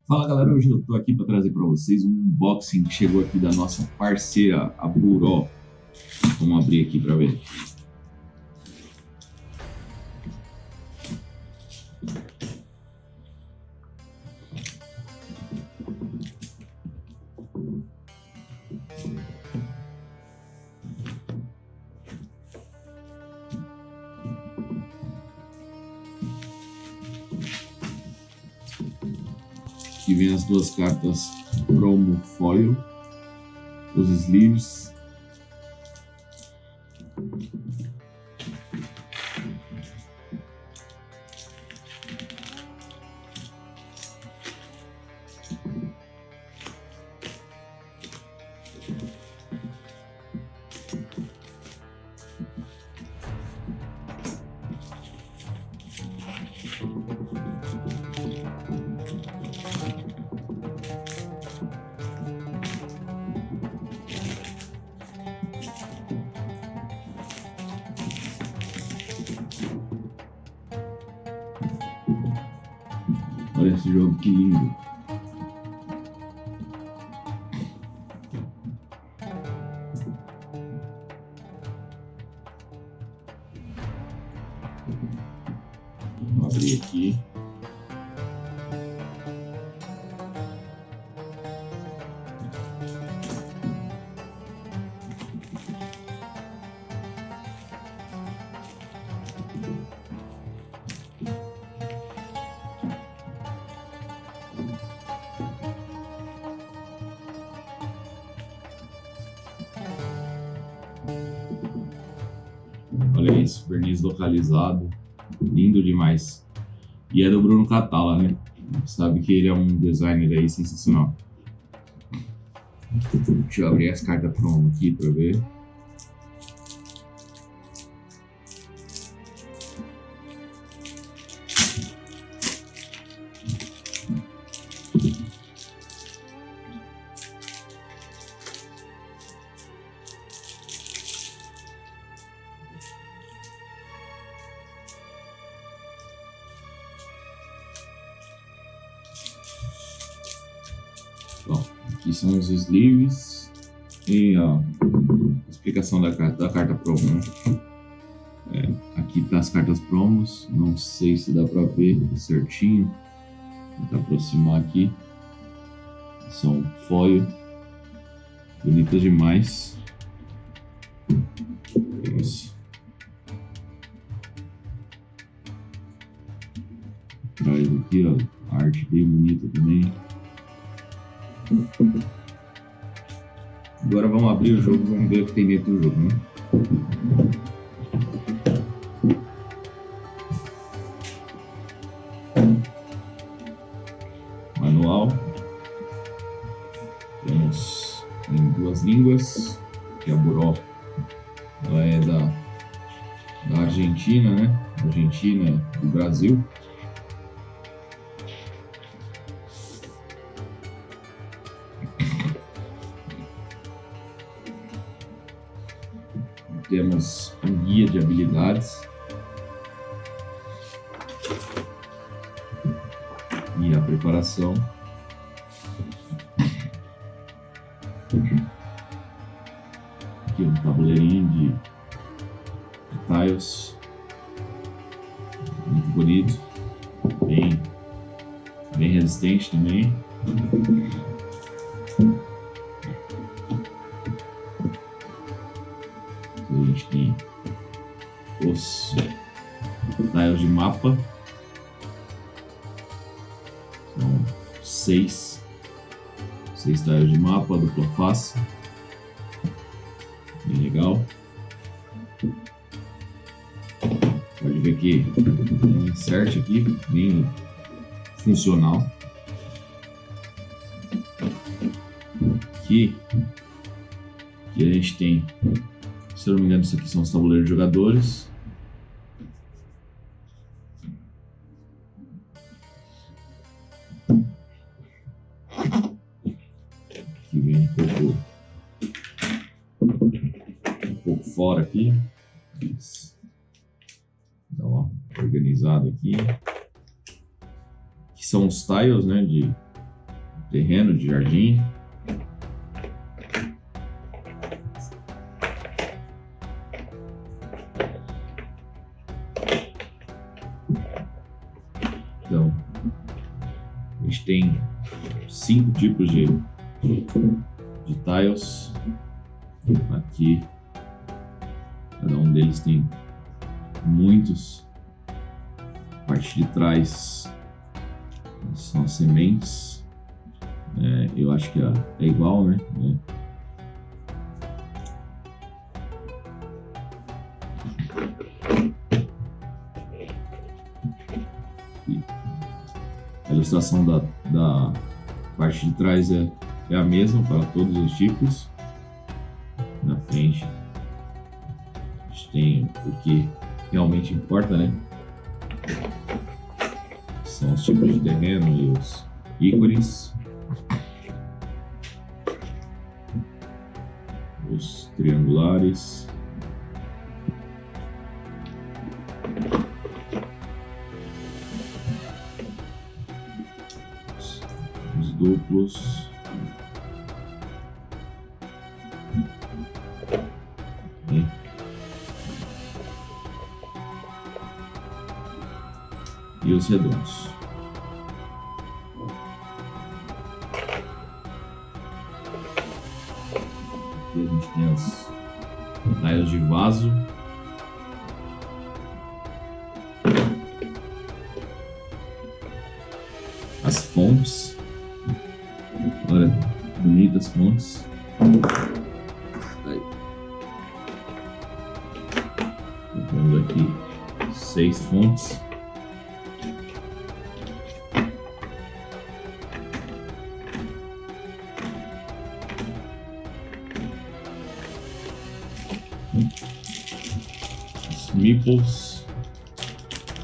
Fala galera, hoje eu tô aqui para trazer para vocês um unboxing que chegou aqui da nossa parceira, a Buró. Vamos abrir aqui para ver. Aqui vem as duas cartas Promo Foil, os sleeves. Olha esse jogo, que lindo. Vou abrir aqui. Olha isso, verniz localizado, lindo demais. E é do Bruno Catala, né? Sabe que ele é um designer aí sensacional. Deixa eu abrir as cartas promo aqui para ver. Bom, aqui são os sleeves e a explicação da carta promo, né? Aqui tá as cartas promos, não sei se dá para ver certinho, vou tentar aproximar aqui. São foil, bonitas demais. Temos atrás aqui, ó, a arte bem bonita também. Agora vamos abrir o jogo, vamos ver o que tem dentro do jogo, né? Manual. Temos em duas línguas, que a Buró, ela é da Argentina, né? Argentina do Brasil. Temos um guia de habilidades e a preparação. Aqui um tabuleirinho de tiles, muito bonito, bem resistente também. A gente tem os tiles de mapa, são seis tiles de mapa, dupla face, bem legal. Pode ver que tem um insert aqui, bem funcional. Aqui a gente tem, se eu não me engano, isso aqui são os tabuleiros de jogadores. Aqui vem um pouco fora aqui. Dá uma organizada aqui. Que são os tiles, né, terreno, de jardim. Então, a gente tem 5 tipos de tiles. Aqui, cada um deles tem muitos. A parte de trás são as sementes. Eu acho que é igual, né? A ilustração da parte de trás é a mesma para todos os tipos. Na frente a gente tem o que realmente importa, né? São os tipos de terreno e os ícones, os triangulares, os duplos, e os redondos. Aqui a gente tem as tiles de vaso. As fontes. Olha, bonitas fontes. Aí. Temos aqui 6 fontes. Os meeples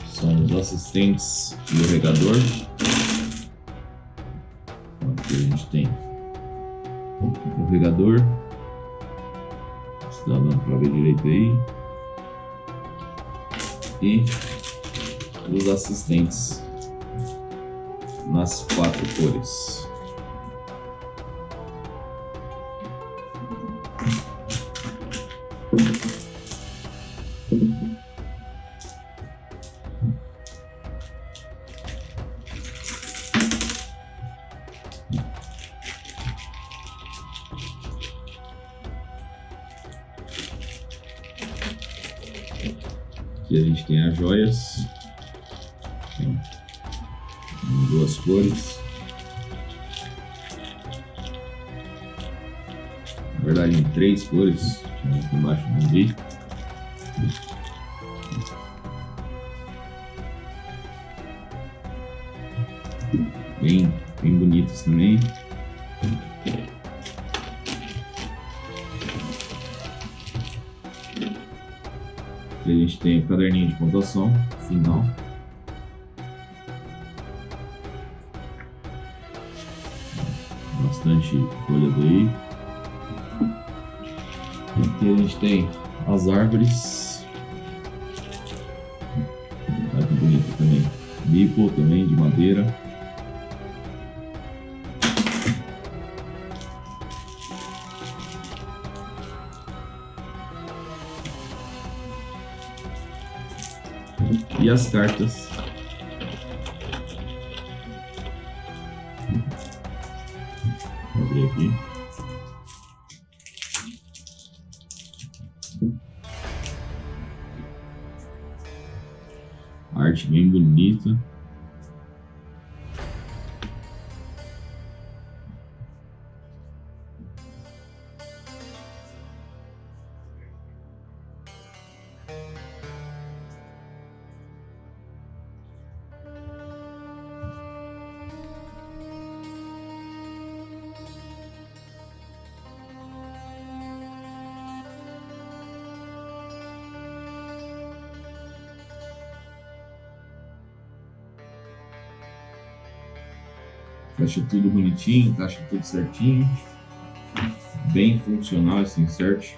são os assistentes do regador. Aqui a gente tem o regador, se dá para ver direito aí, e os assistentes nas 4 cores. Aqui a gente tem as joias, em 2 cores, na verdade em 3 cores, aqui embaixo não vi. Bem bonitos também. Aqui a gente tem o caderninho de pontuação final. Bastante folha daí. Aqui a gente tem as árvores. Olha que bonito também. Maple também, de madeira. E as cartas. Vou abrir aqui. Arte bem bonita. Encaixa tudo bonitinho, encaixa tudo certinho. Bem funcional esse insert.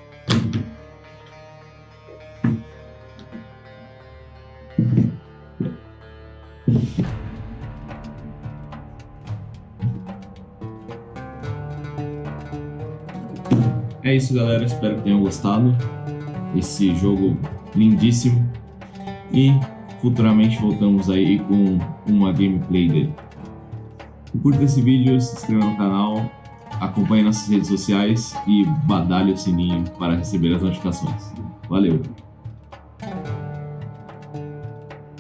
É isso, galera. Espero que tenham gostado. Esse jogo lindíssimo. E futuramente voltamos aí com uma gameplay dele. Curta esse vídeo, se inscreva no canal, acompanhe nossas redes sociais e badale o sininho para receber as notificações. Valeu!